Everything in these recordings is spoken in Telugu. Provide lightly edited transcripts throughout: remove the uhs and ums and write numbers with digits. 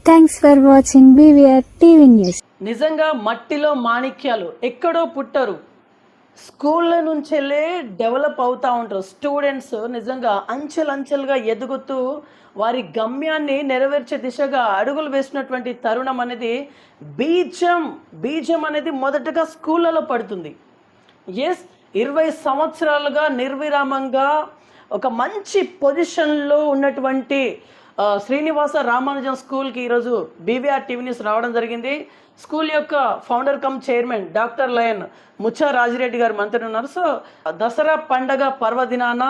Thanks for watching BVR TV news. నిజంగా మట్టిలో మాణిక్యాలు ఎక్కడో పుట్టరు, స్కూళ్ళ నుంచెల్లే డెవలప్ అవుతూ ఉంటారు. స్టూడెంట్స్ నిజంగా అంచెలంచెలుగా ఎదుగుతూ వారి గమ్యాన్ని నెరవేర్చే దిశగా అడుగులు వేసినటువంటి తరుణం అనేది బీజం అనేది మొదటగా స్కూళ్ళలో పడుతుంది. 20 సంవత్సరాలుగా నిర్విరామంగా ఒక మంచి పొజిషన్లో ఉన్నటువంటి శ్రీనివాస రామానుజం స్కూల్కి ఈరోజు BVR టీవీ న్యూస్ రావడం జరిగింది. స్కూల్ యొక్క founder cum chairman doctor lion Muccha Rajireddy గారు మంత్రి ఉన్నారు. సో దసరా పండగ పర్వదినాన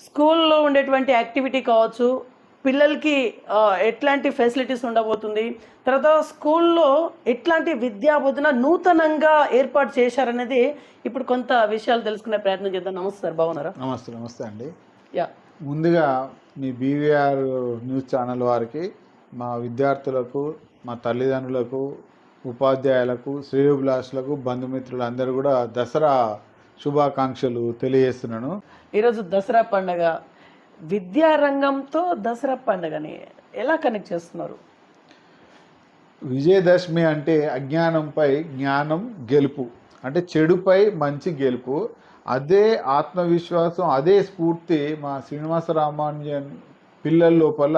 స్కూల్లో ఉండేటువంటి యాక్టివిటీ కావచ్చు, పిల్లలకి ఎట్లాంటి ఫెసిలిటీస్ ఉండబోతుంది, తర్వాత స్కూల్లో ఎట్లాంటి విద్యా బోధన నూతనంగా ఏర్పాటు చేశారనేది ఇప్పుడు కొంత విషయాలు తెలుసుకునే ప్రయత్నం చేద్దాం. నమస్తే సార్, బాగున్నారా? నమస్తే అండి. యా, ముందుగా మీ BVR న్యూస్ ఛానల్ వారికి, మా విద్యార్థులకు, మా తల్లిదండ్రులకు, ఉపాధ్యాయులకు, శ్రేయోభిలాషులకు, బంధుమిత్రులందరూ కూడా దసరా శుభాకాంక్షలు తెలియజేస్తున్నాను. ఈరోజు దసరా పండగ, విద్యారంగంతో దసరా పండగని ఎలా కనెక్ట్ చేస్తున్నారు? విజయదశమి అంటే అజ్ఞానంపై జ్ఞానం గెలుపు, అంటే చెడుపై మంచి గెలుపు. అదే ఆత్మవిశ్వాసం, అదే స్ఫూర్తి మా శ్రీనివాస రామానుజన్ పిల్లల లోపల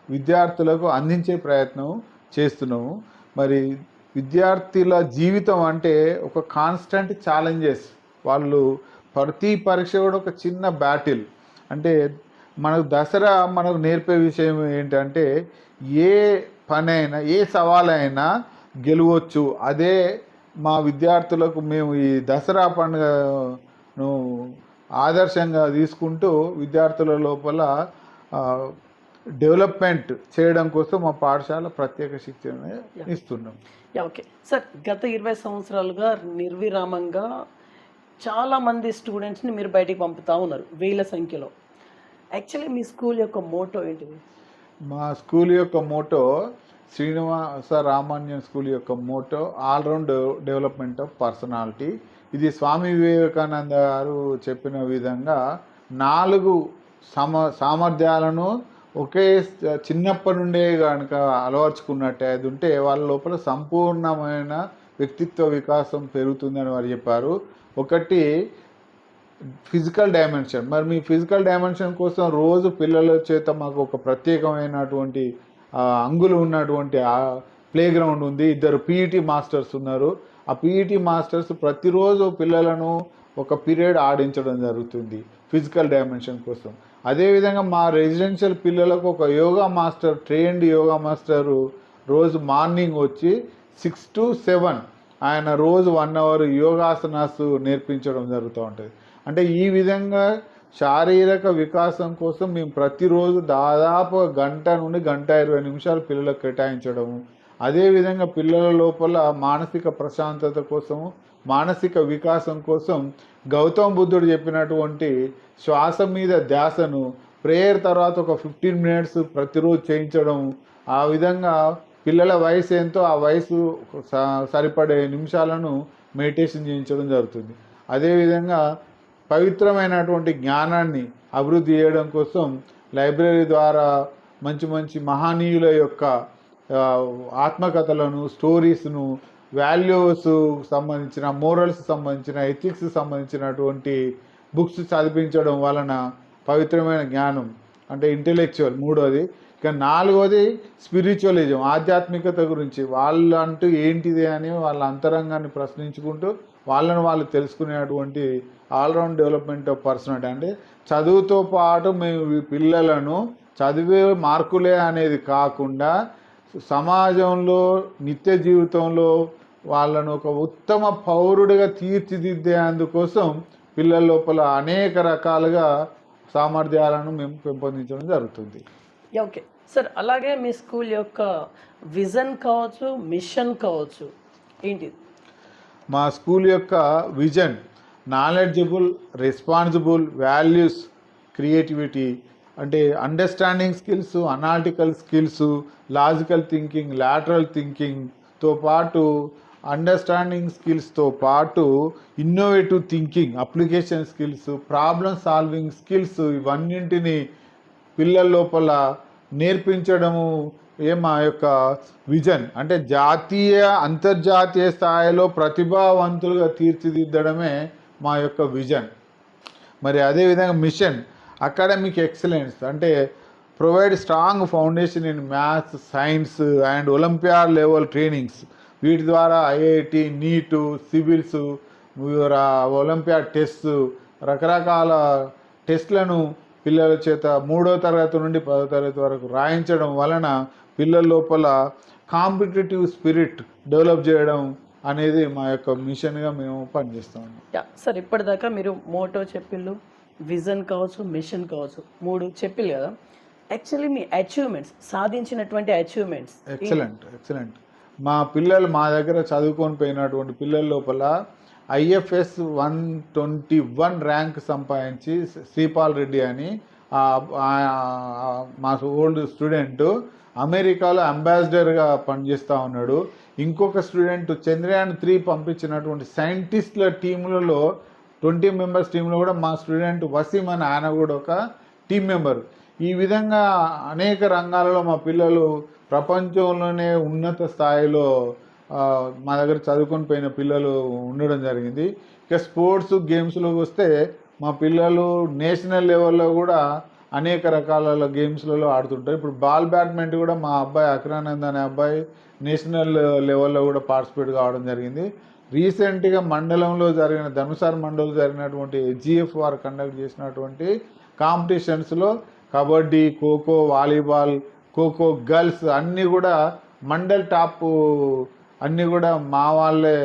విద్యార్థులకు అందించే ప్రయత్నం చేస్తున్నాము. మరి విద్యార్థుల జీవితం అంటే ఒక కాన్స్టెంట్ ఛాలెంజెస్. వాళ్ళు ప్రతి పరీక్ష కూడా ఒక చిన్న బ్యాటిల్. అంటే మనకు దసరా మనకు నేర్పే విషయం ఏంటంటే ఏ పనైనా, ఏ సవాలైనా గెలవచ్చు. అదే మా విద్యార్థులకు మేము ఈ దసరా పండుగను ఆదర్శంగా తీసుకుంటూ విద్యార్థుల లోపల డెవలప్మెంట్ చేయడం కోసం మా పాఠశాల ప్రత్యేక శిక్షణ ఇస్తున్నాం. ఓకే సార్, గత 20 సంవత్సరాలుగా నిర్విరామంగా చాలామంది స్టూడెంట్స్ని మీరు బయటికి పంపుతూ ఉన్నారు, వేల సంఖ్యలో. యాక్చువల్లీ మీ స్కూల్ యొక్క మోటో ఏంటిది? మా స్కూల్ యొక్క మోటో, శ్రీనివాస రామానుజన్ స్కూల్ యొక్క motto all round development of personality. ఇది స్వామి వివేకానంద గారు చెప్పిన విధంగా 4 సామర్థ్యాలను ఒకే చిన్నప్పటి నుండే కనుక అలవర్చుకున్నట్టే అది ఉంటే వాళ్ళ లోపల సంపూర్ణమైన వ్యక్తిత్వ వికాసం పెరుగుతుందని వారు చెప్పారు. ఒకటి ఫిజికల్ డైమెన్షన్. మరి మీ ఫిజికల్ డైమెన్షన్ కోసం రోజు పిల్లల చేత మాకు ఒక ప్రత్యేకమైనటువంటి అంగులు ఉన్నటువంటి ప్లే గ్రౌండ్ ఉంది. 2 PET మాస్టర్స్ ఉన్నారు. ఆ PET మాస్టర్స్ ప్రతిరోజు పిల్లలను ఒక పీరియడ్ ఆడించడం జరుగుతుంది ఫిజికల్ డైమెన్షన్ కోసం. అదేవిధంగా మా రెసిడెన్షియల్ పిల్లలకు ఒక yoga master, trained yoga master రోజు మార్నింగ్ వచ్చి 6 to 7 ఆయన రోజు 1 hour యోగాసనాస్ నేర్పించడం జరుగుతూ ఉంటుంది. అంటే ఈ విధంగా శారీరక వికాసం కోసం మేము ప్రతిరోజు దాదాపు గంట నుండి 1:20 నిమిషాలు పిల్లలకు కేటాయించడము. అదేవిధంగా పిల్లల లోపల మానసిక ప్రశాంతత కోసము, మానసిక వికాసం కోసం గౌతమ బుద్ధుడు చెప్పినటువంటి శ్వాస మీద ధ్యాసను ప్రేయర్ తర్వాత ఒక 15 minutes ప్రతిరోజు చేయించడం. ఆ విధంగా పిల్లల వయసు ఎంతో ఆ వయసు సరిపడే నిమిషాలను మెడిటేషన్ చేయించడం జరుగుతుంది. అదేవిధంగా పవిత్రమైనటువంటి జ్ఞానాన్ని అభివృద్ధి చేయడం కోసం లైబ్రరీ ద్వారా మంచి మహనీయుల యొక్క ఆత్మకథలను, స్టోరీస్ను, వాల్యూస్ సంబంధించిన, మోరల్స్ సంబంధించిన, ఎథిక్స్ సంబంధించినటువంటి బుక్స్ చదివించడం వలన పవిత్రమైన జ్ఞానం అంటే ఇంటెలెక్చువల్ 3వది. ఇక 4వది స్పిరిచువలిజం, ఆధ్యాత్మికత గురించి వాళ్ళంటూ ఏంటిది అని వాళ్ళ అంతరంగాన్ని ప్రశ్నించుకుంటూ వాళ్ళని వాళ్ళు తెలుసుకునేటువంటి ఆల్రౌండ్ డెవలప్మెంట్ ఆఫ్ పర్సనాలిటీ. అంటే చదువుతో పాటు మేము ఈ పిల్లలను చదివే మార్కులే అనేది కాకుండా సమాజంలో నిత్య జీవితంలో వాళ్ళను ఒక ఉత్తమ పౌరుడిగా తీర్చిదిద్దేందుకోసం పిల్లల లోపల అనేక రకాలుగా సామర్థ్యాలను మేము పెంపొందించడం జరుగుతుంది. ఓకే సార్, అలాగే మీ స్కూల్ యొక్క విజన్ కావచ్చు, మిషన్ కావచ్చు, ఏంటి? మా స్కూల్ యొక్క vision knowledgeable, responsible, values, creativity. అంటే understanding skills, analytical skills, logical thinking, lateral థింకింగ్తో పాటు అండర్స్టాండింగ్ స్కిల్స్తో పాటు innovative thinking, application skills, problem solving skills, ఇవన్నింటినీ పిల్లల లోపల నేర్పించడము మా యొక్క విజన్. అంటే జాతీయ అంతర్జాతీయ స్థాయిలో ప్రతిభావంతులుగా తీర్చిదిద్దడమే మా యొక్క విజన్. మరి అదేవిధంగా మిషన్ అకాడమిక్ ఎక్సలెన్స్, అంటే provide strong foundation in maths, science and olympiad level trainings. వీటి ద్వారా ఐఐటి, నీటు, సివిల్స్, ఒలింపియాడ్ టెస్ట్, రకరకాల టెస్ట్లను పిల్లల చేత 3వ తరగతి నుండి 10వ తరగతి వరకు రాయించడం వలన పిల్లల లోపల కాంపిటేటివ్ స్పిరిట్ డెవలప్ చేయడం అనేది మా యొక్క మిషన్గా మేము పనిచేస్తాము. సార్, ఇప్పటిదాకా మీరు మోటో చెప్పిళ్ళు, విజన్ కావచ్చు, మిషన్ కావచ్చు, 3 చెప్పిళ్ళు కదా. యాక్చువల్లీ మీ అచీవ్మెంట్స్, సాధించినటువంటి అచీవ్మెంట్స్. ఎక్సలెంట్. మా పిల్లలు మా దగ్గర చదువుకొని పోయినటువంటి పిల్లల లోపల IFS 121 ర్యాంక్ సంపాదించి శ్రీపాల్ రెడ్డి అని మా ఓల్డ్ స్టూడెంట్ అమెరికాలో అంబాసిడర్గా పనిచేస్తూ ఉన్నాడు. ఇంకొక స్టూడెంట్ చంద్రయాన్ 3 పంపించినటువంటి సైంటిస్టుల టీంలలో 20 మెంబర్స్ టీంలో కూడా మా స్టూడెంట్ వసీం అని ఆయన కూడా ఒక టీం మెంబర్. ఈ విధంగా అనేక రంగాలలో మా పిల్లలు ప్రపంచంలోనే ఉన్నత స్థాయిలో మా దగ్గర చదువుకొని పోయిన పిల్లలు ఉండడం జరిగింది. ఇక స్పోర్ట్స్ గేమ్స్లోకి వస్తే మా పిల్లలు నేషనల్ లెవెల్లో కూడా అనేక రకాల గేమ్స్లలో ఆడుతుంటారు. ఇప్పుడు బ్యాడ్మింటన్ కూడా మా అబ్బాయి అక్రానంద్ అనే అబ్బాయి నేషనల్ లెవెల్లో కూడా పార్టిసిపేట్ కావడం జరిగింది. రీసెంట్గా మండలంలో జరిగిన ధనుసార్ మండలంలో జరిగినటువంటి HGF వారు కండక్ట్ చేసినటువంటి కాంపిటీషన్స్లో కబడ్డీ, ఖోఖో, వాలీబాల్, ఖోఖో గర్ల్స్ అన్నీ కూడా మండల్ టాప్ అన్నీ కూడా మా వాళ్ళే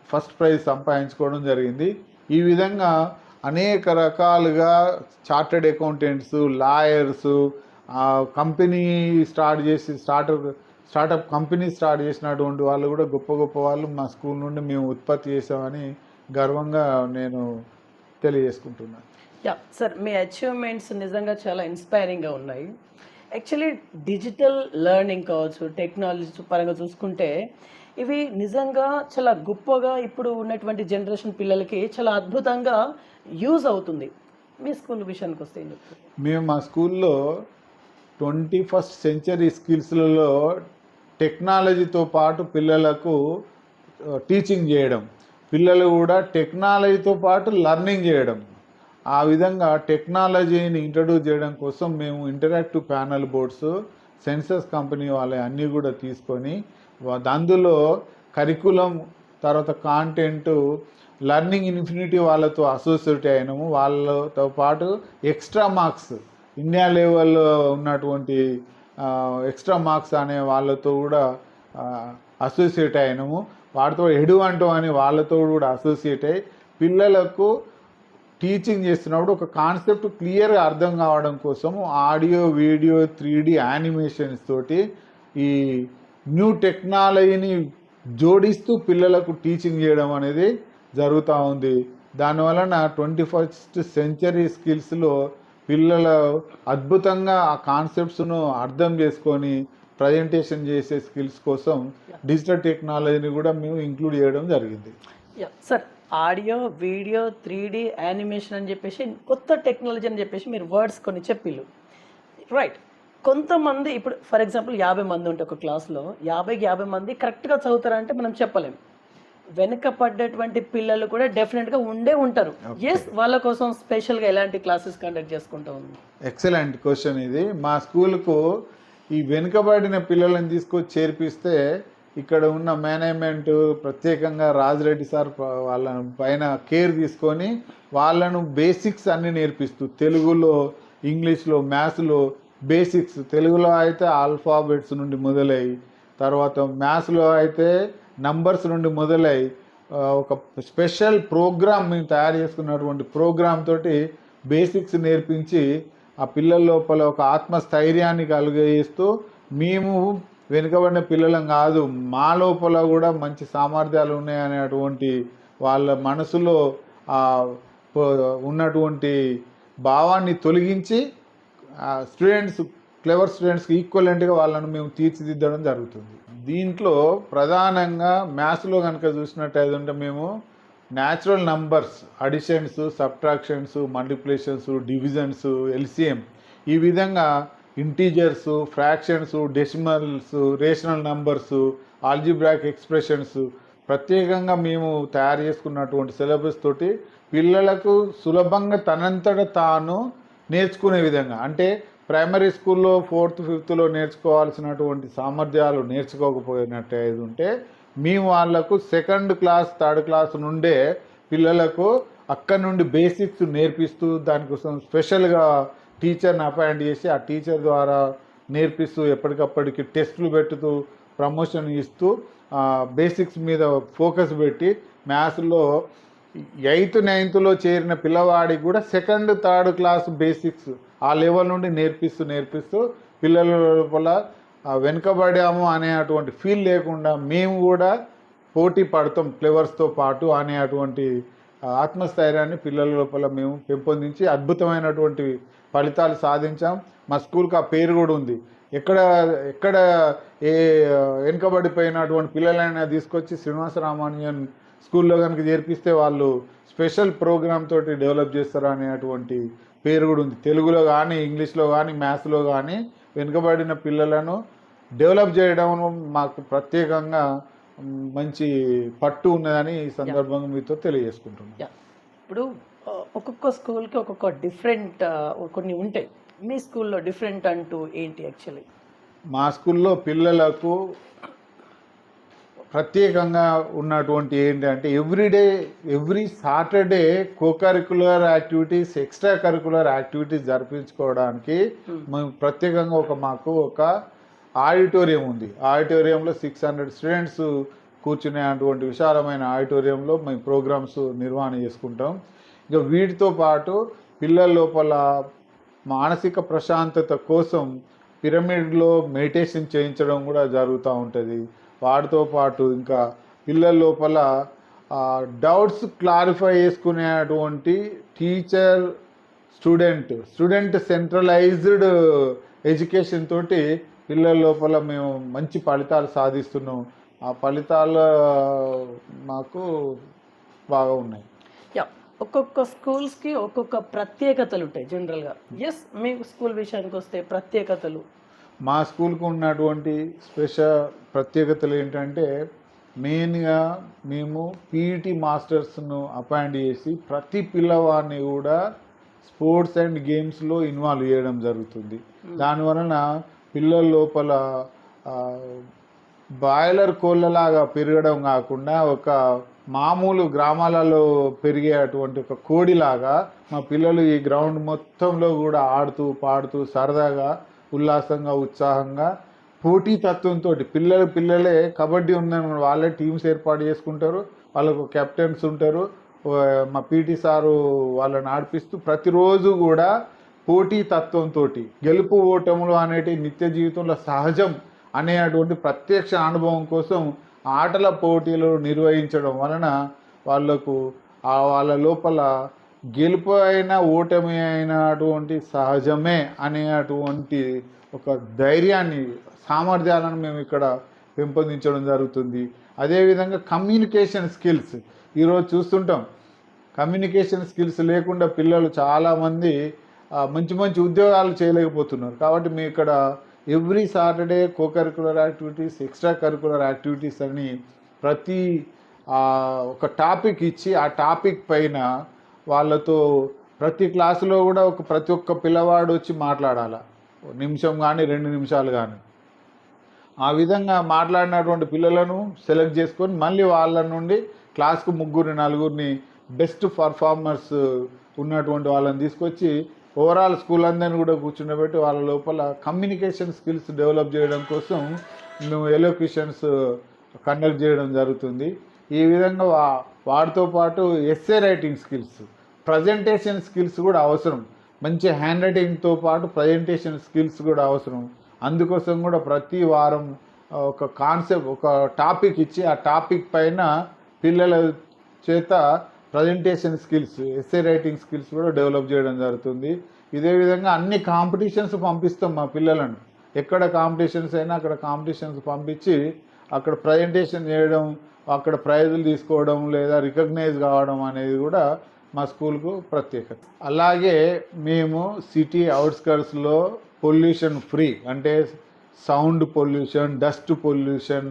ఫస్ట్ ప్రైజ్ సంపాదించుకోవడం జరిగింది. ఈ విధంగా అనేక రకాలుగా chartered accountants, lawyers, company startup company start చేసినటువంటి వాళ్ళు కూడా గొప్ప గొప్ప వాళ్ళు మా స్కూల్ నుండి మేము ఉత్పత్తి చేసామని గర్వంగా నేను తెలియజేసుకుంటున్నాను. సార్, మీ అచీవ్మెంట్స్ నిజంగా చాలా ఇన్స్పైరింగ్గా ఉన్నాయి. యాక్చువల్లీ డిజిటల్ లెర్నింగ్ కావచ్చు, టెక్నాలజీ పరంగా చూసుకుంటే ఇవి నిజంగా చాలా గొప్పగా ఇప్పుడు ఉన్నటువంటి జనరేషన్ పిల్లలకి చాలా అద్భుతంగా యూజ్ అవుతుంది. మీ స్కూల్ విషయానికి వస్తే మేము మా స్కూల్లో 21st సెంచరీ స్కిల్స్లలో టెక్నాలజీతో పాటు పిల్లలకు టీచింగ్ చేయడం, పిల్లలు కూడా టెక్నాలజీతో పాటు లర్నింగ్ చేయడం, ఆ విధంగా టెక్నాలజీని ఇంట్రడ్యూస్ చేయడం కోసం మేము interactive panel boards census company వాళ్ళే అన్నీ కూడా తీసుకొని అందులో కరికులం, తర్వాత కాంటెంట్, లర్నింగ్ ఇన్ఫినిటీ వాళ్ళతో అసోసియేట్ అయినాము. వాళ్ళతో పాటు ఎక్స్ట్రా మార్క్స్, ఇండియా లెవెల్లో ఉన్నటువంటి ఎక్స్ట్రా మార్క్స్ అనే వాళ్ళతో కూడా అసోసియేట్ అయినాము. వాటితో ఎడువంటో అని వాళ్ళతో కూడా అసోసియేట్ అయ్యి పిల్లలకు టీచింగ్ చేస్తున్నప్పుడు ఒక కాన్సెప్ట్ క్లియర్గా అర్థం కావడం కోసం ఆడియో, వీడియో, 3D యానిమేషన్స్ తోటి ఈ న్యూ టెక్నాలజీని జోడిస్తూ పిల్లలకు టీచింగ్ చేయడం అనేది జరుగుతూ ఉంది. దానివలన 21st సెంచరీ స్కిల్స్లో పిల్లలు అద్భుతంగా ఆ కాన్సెప్ట్స్ను అర్థం చేసుకొని ప్రజెంటేషన్ చేసే స్కిల్స్ కోసం డిజిటల్ టెక్నాలజీని కూడా మేము ఇంక్లూడ్ చేయడం జరిగింది. Sir, audio, video, 3D animation అని చెప్పేసి కొత్త టెక్నాలజీ అని చెప్పేసి మీరు వర్డ్స్ కొన్ని చెప్పిళ్ళు, రైట్. కొంతమంది ఇప్పుడు ఫర్ ఎగ్జాంపుల్ 50 మంది ఉంటే ఒక క్లాస్లో 50 మంది కరెక్ట్గా చదువుతారంటే మనం చెప్పలేం. వెనుకపడ్డటువంటి పిల్లలు కూడా డెఫినెట్గా ఉంటారు. ఎస్, వాళ్ళ కోసం స్పెషల్గా ఎలాంటి క్లాసెస్ కండక్ట్ చేసుకుంటూ ఉంది? ఎక్సలెంట్ క్వశ్చన్ ఇది. మా స్కూల్కు ఈ వెనుకబడిన పిల్లలను తీసుకొచ్చి చేర్పిస్తే ఇక్కడ ఉన్న మేనేజ్మెంట్ ప్రత్యేకంగా రాజిరెడ్డి సార్ వాళ్ళ పైన కేర్ తీసుకొని వాళ్ళను బేసిక్స్ అన్నీ నేర్పిస్తూ తెలుగులో, ఇంగ్లీష్లో, మ్యాథ్స్లో బేసిక్స్, తెలుగులో అయితే ఆల్ఫాబెట్స్ నుండి మొదలై, తర్వాత మ్యాథ్స్లో అయితే నంబర్స్ నుండి మొదలై ఒక స్పెషల్ ప్రోగ్రామ్ మేము తయారు చేసుకున్నటువంటి ప్రోగ్రామ్ తోటి బేసిక్స్ నేర్పించి ఆ పిల్లల లోపల ఒక ఆత్మస్థైర్యాన్ని కలుగజేస్తూ మేము వెనుకబడిన పిల్లలం కాదు, మా లోపల కూడా మంచి సామర్థ్యాలు ఉన్నాయనేటువంటి వాళ్ళ మనసులో ఉన్నటువంటి భావాన్ని తొలగించి క్లెవర్ స్టూడెంట్స్కి ఈక్వలెంట్గా వాళ్ళను మేము తీర్చిదిద్దడం జరుగుతుంది. దీంట్లో ప్రధానంగా మ్యాథ్స్లో కనుక చూసినట్టయితే మేము natural numbers, additions, subtractions, multiplications, divisions, LCM ఈ విధంగా integers, fractions, decimals, rational numbers, algebraic expressions ప్రత్యేకంగా మేము తయారు చేసుకున్నటువంటి సిలబస్ తోటి పిల్లలకు సులభంగా తనంతట తాను నేర్చుకునే విధంగా, అంటే ప్రైమరీ స్కూల్లో 4th 5thలో నేర్చుకోవాల్సినటువంటి సామర్థ్యాలు నేర్చుకోకపోయినట్టు ఉంటే మేము వాళ్లకు 2nd క్లాస్ 3rd క్లాస్ నుండే పిల్లలకు అక్కడి నుండి బేసిక్స్ నేర్పిస్తూ దానికోసం స్పెషల్గా టీచర్ని అపాయింట్ చేసి ఆ టీచర్ ద్వారా నేర్పిస్తూ ఎప్పటికప్పటికి టెస్టులు పెట్టుతూ ప్రమోషన్ ఇస్తూ బేసిక్స్ మీద ఫోకస్ పెట్టి మ్యాథ్స్లో 8th 9thలో చేరిన పిల్లవాడికి కూడా 2nd 3rd క్లాస్ బేసిక్స్ ఆ లెవెల్ నుండి నేర్పిస్తూ పిల్లల లోపల వెనుకబడాము అనే అటువంటి ఫీల్ లేకుండా మేము కూడా పోటీ పడతాం ఫ్లేవర్స్తో పాటు అనే అటువంటి ఆత్మస్థైర్యాన్ని పిల్లల లోపల మేము పెంపొందించి అద్భుతమైనటువంటి ఫలితాలు సాధించాం. మా స్కూల్కి ఆ పేరు కూడా ఉంది. ఎక్కడ ఏ వెనుకబడిపోయినటువంటి పిల్లలైనా తీసుకొచ్చి శ్రీనివాస రామానుజన్ స్కూల్లో కనుక చేర్పిస్తే వాళ్ళు స్పెషల్ ప్రోగ్రామ్ తోటి డెవలప్ చేస్తారు అనేటువంటి పేరు కూడా ఉంది. తెలుగులో కానీ ఇంగ్లీష్లో కానీ మ్యాథ్స్లో కానీ వెనుకబడిన పిల్లలను డెవలప్ చేయడం మాకు ప్రత్యేకంగా మంచి పట్టు ఉన్నదని ఈ సందర్భంగా మీతో తెలియజేసుకుంటున్నాను. ఇప్పుడు ఒక్కొక్క స్కూల్కి ఒక్కొక్క డిఫరెంట్ కొన్ని ఉంటాయి. మీ స్కూల్లో డిఫరెంట్ అంటూ ఏంటి? యాక్చువల్లీ మా స్కూల్లో పిల్లలకు ప్రత్యేకంగా ఉన్నటువంటి ఏంటంటే every Saturday cocurricular activities, extra curricular activities జరిపించుకోవడానికి మేము ప్రత్యేకంగా మాకు ఒక ఆడిటోరియం ఉంది. ఆడిటోరియంలో 600 స్టూడెంట్స్ కూర్చునేటువంటి విశాలమైన ఆడిటోరియంలో మేము ప్రోగ్రామ్స్ నిర్వహణ చేసుకుంటాం. ఇక వీటితో పాటు పిల్లల లోపల మానసిక ప్రశాంతత కోసం పిరమిడ్లో మెడిటేషన్ చేయించడం కూడా జరుగుతూ ఉంటుంది. వాటితో పాటు ఇంకా పిల్లల లోపల డౌట్స్ క్లారిఫై చేసుకునేటువంటి టీచర్ స్టూడెంట్ సెంట్రలైజ్డ్ ఎడ్యుకేషన్ తోటి పిల్లల లోపల మేము మంచి ఫలితాలు సాధిస్తున్నాం. ఆ ఫలితాలు మాకు బాగా ఉన్నాయి. ఒక్కొక్క స్కూల్స్కి ఒక్కొక్క ప్రత్యేకతలు ఉంటాయి జనరల్గా. మీ స్కూల్ విషయానికి వస్తే ప్రత్యేకతలు, మా స్కూల్కి ఉన్నటువంటి ప్రత్యేకతలు ఏంటంటే మెయిన్గా మేము పీఈటీ మాస్టర్స్ను అపాయింట్ చేసి ప్రతి పిల్లవాడిని కూడా స్పోర్ట్స్ అండ్ గేమ్స్లో ఇన్వాల్వ్ చేయడం జరుగుతుంది. దానివలన పిల్లల లోపల బాయిలర్ కోళ్ళలాగా పెరగడం కాకుండా ఒక మామూలు గ్రామాలలో పెరిగే అటువంటి ఒక కోడిలాగా మా పిల్లలు ఈ గ్రౌండ్ మొత్తంలో కూడా ఆడుతూ పాడుతూ సరదాగా ఉల్లాసంగా ఉత్సాహంగా పోటీ తత్వంతో పిల్లలే కబడ్డీ ఉందని వాళ్ళే టీమ్స్ ఏర్పాటు చేసుకుంటారు. వాళ్ళకు కెప్టెన్స్ ఉంటారు. మా పీటీ సారు వాళ్ళని ఆడిపిస్తూ ప్రతిరోజు కూడా పోటీ తత్వంతో గెలుపు ఓటములు అనేటి నిత్య జీవితంలో సహజం అనేటువంటి ప్రత్యక్ష అనుభవం కోసం ఆటల పోటీలు నిర్వహించడం వలన వాళ్లకు వాళ్ళ లోపల గెలుపు అయినా ఓటమి అయినటువంటి సహజమే అనేటువంటి ఒక ధైర్యాన్ని, సామర్థ్యాలను మేము ఇక్కడ పెంపొందించడం జరుగుతుంది. అదేవిధంగా కమ్యూనికేషన్ స్కిల్స్ ఈరోజు చూస్తుంటాం. కమ్యూనికేషన్ స్కిల్స్ లేకుండా పిల్లలు చాలామంది మంచి ఉద్యోగాలు చేయలేకపోతున్నారు. కాబట్టి మేము ఇక్కడ every Saturday cocurricular activities, extra curricular activities అని ప్రతి ఒక టాపిక్ ఇచ్చి ఆ టాపిక్ పైన వాళ్ళతో ప్రతి క్లాసులో కూడా ప్రతి ఒక్క పిల్లవాడు వచ్చి మాట్లాడాలి. నిమిషం కానీ 2 నిమిషాలు కానీ. ఆ విధంగా మాట్లాడినటువంటి పిల్లలను సెలెక్ట్ చేసుకొని మళ్ళీ వాళ్ళ నుండి క్లాస్కు 3 4 బెస్ట్ పర్ఫార్మర్స్ ఉన్నటువంటి వాళ్ళని తీసుకొచ్చి ఓవరాల్ స్కూల్ అందరినీ కూడా కూర్చుండబెట్టి వాళ్ళ లోపల కమ్యూనికేషన్ స్కిల్స్ డెవలప్ చేయడం కోసం మేము ఎలోక్యూషన్స్ కండక్ట్ చేయడం జరుగుతుంది. ఈ విధంగా వాటితో పాటు essay writing skills, presentation skills కూడా అవసరం. మంచి హ్యాండ్ రైటింగ్తో పాటు ప్రజెంటేషన్ స్కిల్స్ కూడా అవసరం. అందుకోసం కూడా ప్రతి వారం ఒక కాన్సెప్ట్, ఒక టాపిక్ ఇచ్చి ఆ టాపిక్ పైన పిల్లల చేత presentation skills, essay writing skills కూడా డెవలప్ చేయడం జరుగుతుంది. ఇదే విధంగా అన్ని కాంపిటీషన్స్ పంపిస్తాం మా పిల్లలను. ఎక్కడ కాంపిటీషన్స్ అయినా అక్కడ కాంపిటీషన్స్ పంపించి అక్కడ ప్రజెంటేషన్ చేయడం, అక్కడ ప్రైజులు తీసుకోవడం లేదా రికగ్నైజ్ కావడం అనేది కూడా మా స్కూల్కు ప్రత్యేకత. అలాగే మేము సిటీ అవుట్స్కర్ట్స్లో పొల్యూషన్ ఫ్రీ, అంటే సౌండ్ పొల్యూషన్, డస్ట్ పొల్యూషన్,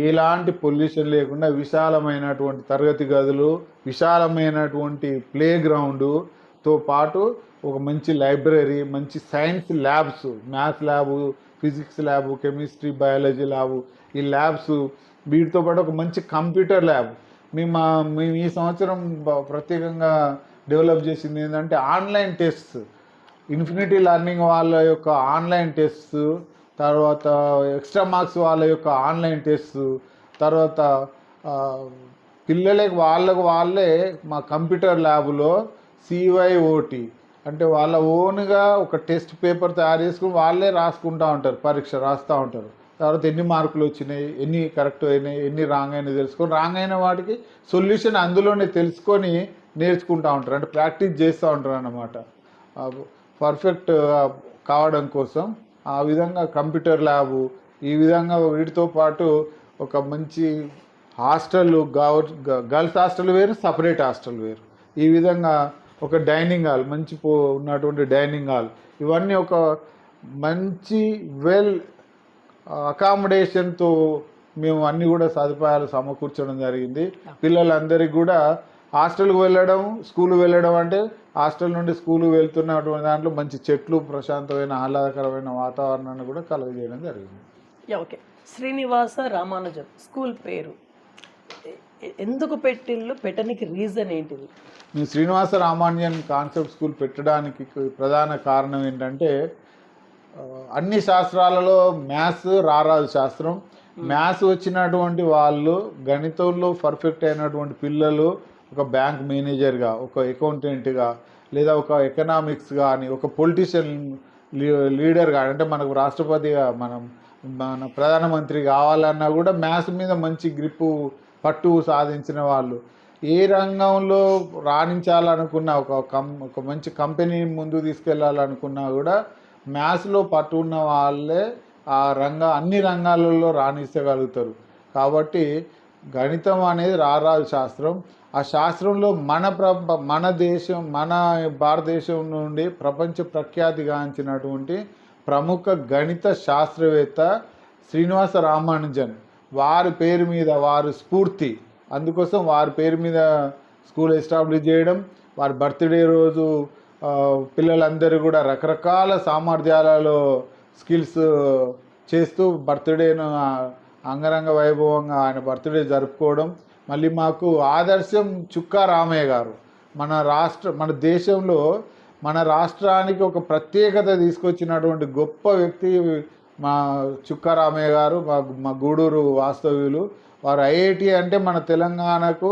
ఎలాంటి పొల్యూషన్ లేకుండా విశాలమైనటువంటి తరగతి గదులు, విశాలమైనటువంటి ప్లే గ్రౌండ్తో పాటు ఒక మంచి లైబ్రరీ, మంచి science labs, maths lab, physics lab, chemistry, biology lab, ఈ ల్యాబ్స్, వీటితో పాటు ఒక మంచి కంప్యూటర్ ల్యాబ్. మేము ఈ సంవత్సరం ప్రత్యేకంగా డెవలప్ చేసింది ఏంటంటే ఆన్లైన్ టెస్ట్స్, ఇన్ఫినిటీ లెర్నింగ్ వాళ్ళ యొక్క ఆన్లైన్ టెస్ట్స్, తర్వాత ఎక్స్ట్రా మార్క్స్ వాళ్ళ యొక్క ఆన్లైన్ టెస్ట్స్, తర్వాత పిల్లలకి వాళ్ళే మా కంప్యూటర్ ల్యాబ్లో CYOT అంటే వాళ్ళ ఓన్గా ఒక టెస్ట్ పేపర్ తయారు చేసుకుని వాళ్ళే రాసుకుంటూ ఉంటారు, పరీక్ష రాస్తూ ఉంటారు. తర్వాత ఎన్ని మార్కులు వచ్చినాయి, ఎన్ని కరెక్ట్ అయినాయి, ఎన్ని రాంగ్ అయినాయి తెలుసుకొని, రాంగ్ అయిన వాటికి సొల్యూషన్ అందులోనే తెలుసుకొని నేర్చుకుంటూ ఉంటారు, అంటే ప్రాక్టీస్ చేస్తూ ఉంటారు అన్నమాట పర్ఫెక్ట్ కావడం కోసం. ఆ విధంగా కంప్యూటర్ ల్యాబు, ఈ విధంగా వీటితో పాటు ఒక మంచి హాస్టల్, గర్ల్స్ హాస్టల్ వేరు, సపరేట్ హాస్టల్ వేరు, ఈ విధంగా ఒక డైనింగ్ హాల్, మంచి ఉన్నటువంటి డైనింగ్ హాల్, ఇవన్నీ ఒక మంచి వెల్ అకామిడేషన్తో మేము అన్నీ కూడా సదుపాయాలు సమకూర్చడం జరిగింది. పిల్లలందరికీ కూడా హాస్టల్కి వెళ్ళడం, స్కూల్ వెళ్ళడం, అంటే హాస్టల్ నుండి స్కూల్ వెళ్తున్నటువంటి దాంట్లో మంచి చెట్లు, ప్రశాంతమైన ఆహ్లాదకరమైన వాతావరణాన్ని కూడా కలుగజేయడం జరిగింది. ఓకే, శ్రీనివాస రామానుజం స్కూల్ పేరు ఎందుకు పెట్టడానికి రీజన్ ఏంటిది? మేము శ్రీనివాస రామానుజన్ కాన్సెప్ట్ స్కూల్ పెట్టడానికి ప్రధాన కారణం ఏంటంటే, అన్ని శాస్త్రాలలో మ్యాథ్స్ రారాజు శాస్త్రం. మ్యాథ్స్ వచ్చినటువంటి వాళ్ళు, గణితంలో పర్ఫెక్ట్ అయినటువంటి పిల్లలు ఒక బ్యాంక్ మేనేజర్గా, ఒక అకౌంటెంట్గా, లేదా ఒక ఎకనామిక్స్ కానీ, ఒక పొలిటీషియన్ లీడర్గా, అంటే మనకు రాష్ట్రపతిగా, మన ప్రధానమంత్రి కావాలన్నా కూడా మ్యాథ్స్ మీద మంచి గ్రిప్పు, పట్టు సాధించిన వాళ్ళు. ఏ రంగంలో రాణించాలనుకున్నా, ఒక మంచి కంపెనీ ముందు తీసుకెళ్లాలనుకున్నా కూడా మ్యాథ్స్లో పట్టు ఉన్న వాళ్ళే అన్ని రంగాలలో రాణించగలుగుతారు. కాబట్టి గణితం అనేది రారాజు శాస్త్రం. ఆ శాస్త్రంలో మన దేశం, మన భారతదేశం నుండి ప్రపంచ ప్రఖ్యాతిగాంచినటువంటి ప్రముఖ గణిత శాస్త్రవేత్త శ్రీనివాస రామానుజన్, వారి పేరు మీద, వారి స్ఫూర్తి, అందుకోసం వారి పేరు మీద స్కూల్ ఎస్టాబ్లిష్ చేయడం. వారి బర్త్డే రోజు పిల్లలందరూ కూడా రకరకాల సామర్థ్యాలలో స్కిల్స్ చేస్తూ బర్త్డేను అంగరంగ వైభవంగా ఆయన బర్త్డే జరుపుకోవడం. మళ్ళీ మాకు ఆదర్శం చుక్కా రామయ్య గారు, మన దేశంలో మన రాష్ట్రానికి ఒక ప్రత్యేకత తీసుకొచ్చినటువంటి గొప్ప వ్యక్తి మా చుక్కా రామయ్య గారు, మా గూడూరు వాస్తవ్యులు. వారు ఐఐటి అంటే మన తెలంగాణకు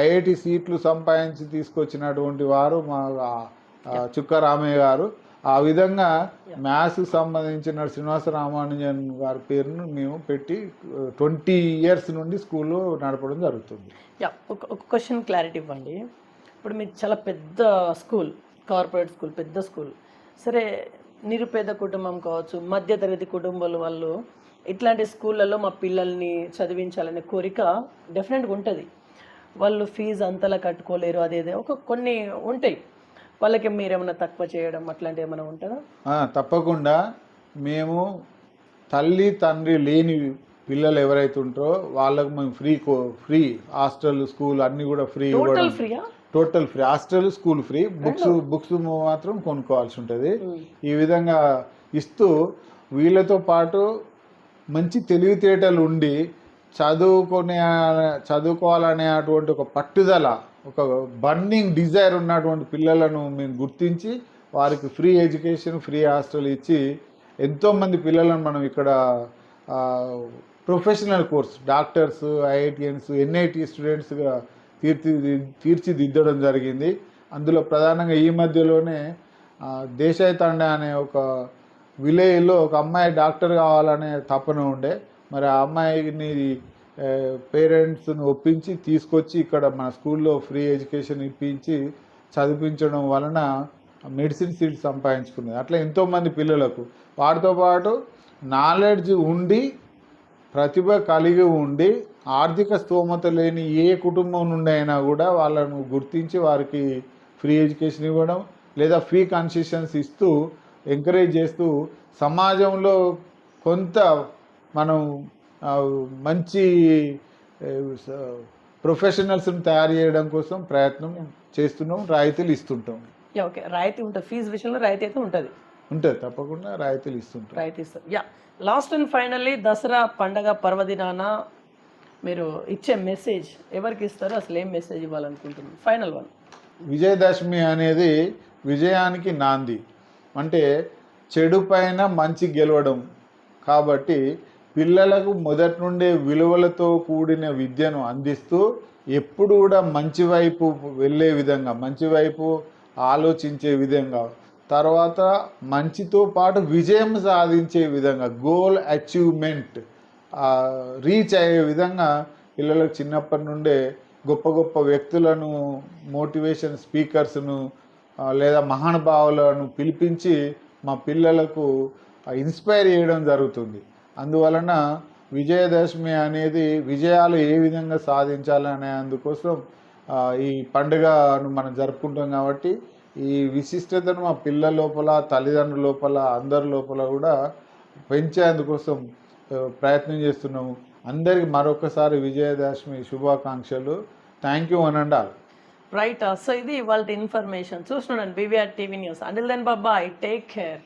ఐఐటి సీట్లు సంపాదించి తీసుకొచ్చినటువంటి వారు మా చుక్కా రామయ్య గారు. ఆ విధంగా మ్యాథ్స్కి సంబంధించిన శ్రీనివాస రామానుజన్ గారి పేరును మేము పెట్టి 20 years నుండి స్కూల్లో నడపడం జరుగుతుంది. ఒక క్వశ్చన్ క్లారిటీ ఇవ్వండి. ఇప్పుడు మీకు చాలా పెద్ద స్కూల్, కార్పొరేట్ స్కూల్, పెద్ద స్కూల్, సరే నిరుపేద కుటుంబం కావచ్చు, మధ్యతరగతి కుటుంబాల వాళ్ళు ఇట్లాంటి స్కూళ్ళల్లో మా పిల్లల్ని చదివించాలనే కోరిక డెఫినెట్గా ఉంటుంది. వాళ్ళు ఫీజు అంతలా కట్టుకోలేరు, అదేదే కొన్ని ఉంటాయి. వాళ్ళకి మీరేమైనా తక్కువ చేయడం అట్లాంటివి ఏమైనా ఉంటుందా? తప్పకుండా. మేము తల్లి తండ్రి లేని పిల్లలు ఎవరైతే ఉంటారో వాళ్ళకు మేము ఫ్రీ హాస్టల్, స్కూల్ అన్నీ కూడా free, total free, hostel, school free, books మాత్రం కొనుక్కోవాల్సి ఉంటుంది. ఈ విధంగా ఇస్తూ వీళ్ళతో పాటు మంచి తెలివితేటలు ఉండి చదువుకోవాలనే అటువంటి ఒక పట్టుదల, ఒక బర్నింగ్ డిజైర్ ఉన్నటువంటి పిల్లలను మేము గుర్తించి వారికి ఫ్రీ ఎడ్యుకేషన్, ఫ్రీ హాస్టల్ ఇచ్చి ఎంతోమంది పిల్లలను మనం ఇక్కడ professional course, doctors, IITians, NIT స్టూడెంట్స్గా తీర్చిదిద్దడం జరిగింది. అందులో ప్రధానంగా ఈ మధ్యలోనే దేశాయ్ తండా అనే ఒక విలేజ్లో ఒక అమ్మాయి డాక్టర్ కావాలనే తపన ఉండే. మరి ఆ అమ్మాయిని పేరెంట్స్ని ఒప్పించి తీసుకొచ్చి ఇక్కడ మన స్కూల్లో ఫ్రీ ఎడ్యుకేషన్ ఇప్పించి చదివించడం వలన మెడిసిన్ సీట్ సంపాదించుకున్నది. అట్లా ఎంతోమంది పిల్లలకు వాటితో పాటు నాలెడ్జ్ ఉండి, ప్రతిభ కలిగి ఉండి, ఆర్థిక స్తోమత లేని ఏ కుటుంబం నుండి అయినా కూడా వాళ్ళను గుర్తించి వారికి ఫ్రీ ఎడ్యుకేషన్ ఇవ్వడం, లేదా ఫీ కన్సెషన్స్ ఇస్తూ ఎంకరేజ్ చేస్తూ సమాజంలో కొంత మనం మంచి ప్రొఫెషనల్స్ని తయారు చేయడం కోసం ప్రయత్నం చేస్తున్నాం, రాయితీలు ఇస్తుంటాం. ఓకే, రాయితీ ఉంటుంది, ఫీజు విషయంలో రాయితీ అయితే ఉంటుంది. ఉంటుంది, తప్పకుండా రాయితీలు ఇస్తుంటాం. రాయితీ ఇస్తారు. లాస్ట్ అండ్ ఫైనల్లీ దసరా పండగ పర్వదినాన మీరు ఇచ్చే మెసేజ్ ఎవరికి ఇస్తారు, అసలు ఏం మెసేజ్ ఇవ్వాలనుకుంటున్నారు? Final one. విజయదశమి అనేది విజయానికి నాంది, అంటే చెడు పైన మంచి గెలవడం. కాబట్టి పిల్లలకు మొదటి నుండే విలువలతో కూడిన విద్యను అందిస్తూ ఎప్పుడు కూడా మంచి వైపు వెళ్ళే విధంగా, మంచి వైపు ఆలోచించే విధంగా, తర్వాత మంచితో పాటు విజయం సాధించే విధంగా, గోల్ అచీవ్మెంట్ రీచ్ అయ్యే విధంగా పిల్లలకు చిన్నప్పటి నుండే గొప్ప గొప్ప వ్యక్తులను, మోటివేషన్ స్పీకర్స్ను లేదా మహానుభావులను పిలిపించి మా పిల్లలకు ఇన్స్పైర్ చేయడం జరుగుతుంది. అందువలన విజయదశమి అనేది విజయాలు ఏ విధంగా సాధించాలనే అందుకోసం ఈ పండుగను మనం జరుపుకుంటాం. కాబట్టి ఈ విశిష్టతను మా పిల్లల లోపల, తల్లిదండ్రుల లోపల, అందరి లోపల కూడా పెంచేందుకోసం ప్రయత్నం చేస్తున్నాము. అందరికి మరొకసారి విజయదశమి శుభాకాంక్షలు. Thank you one and all. Right, so ఇది ఇవాళ ఇన్ఫర్మేషన్. చూస్తున్నాను BVR TV news. Until then bye, take care.